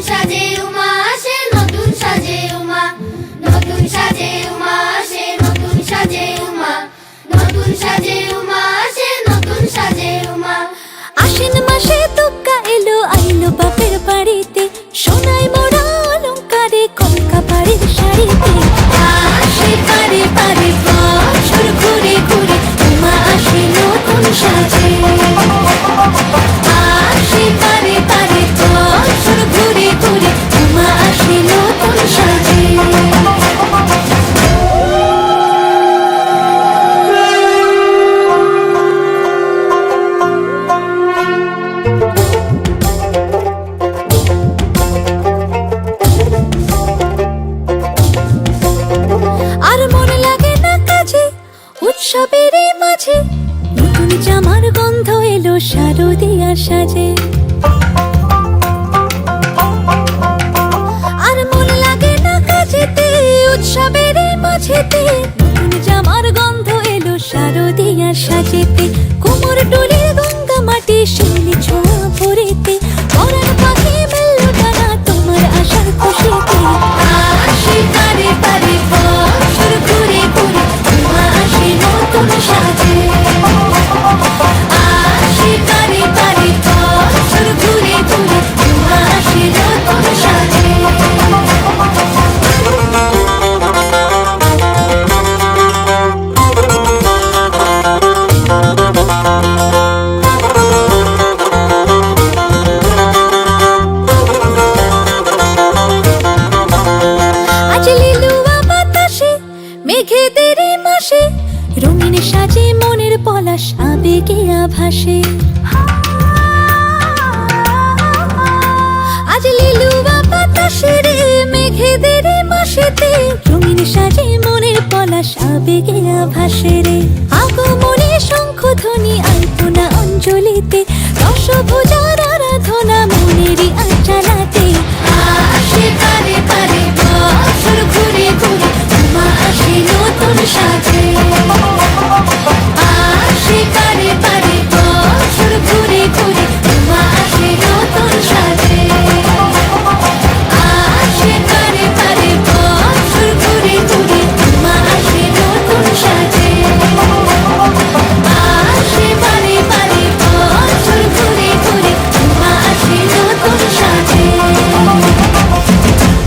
সাজে উমা আসে, নতুন সাজে উমা, নতুন সাজে উমা আসে, নতুন সাজে উমা, নতুন সাজে উমা আসে, নতুন সাজে উমা। আশ্বিন মাসে দুগ্গা এলো আইলো বাপের বাড়িতে, সোনায় মোড়া অলংকারে কলকা পাড়ের শাড়িতে। আসে পারে পারে বছর ঘুরে ঘুরে উমা আসে নতুন সাজে। আসে পারে পারে বছর ঘুরে ঘুরে উমা আসে নতুন সাজে। আর মন লাগে না কাজে উৎসবের এই মাঝে, নতুন জামার গন্ধ এলো শারদিয়ার সাজে। আর মন লাগে না কাজেতে উৎসবের এই মাঝেতে, নতুন জামার গন্ধ এলো শারদিয়ার সাজেতে। কোমর ডোলে গঙ্গা মাটি শিউলি ছোঁয়া ভরেতে, পরাণ পাখি মেললো ডানা তোমার আশার খুশিতে। আসে পারে পারে বছর ঘুরে ঘুরে উমা আসে নতুন সাজে। আসে পারে পারে বছর ঘুরে ঘুরে উমা আসে নতুন সাজে। আজ লিলুয়া বাতাসে মেঘেদের এই মাসে, রঙিন সাজে মনের পলাশ আবেগে আভাসে। আজ লিলুয়া বাতাসে রে মেঘেদের এই মাসেতে, রঙিন সাজে মনের পলাশ আবেগে আভাসে রে।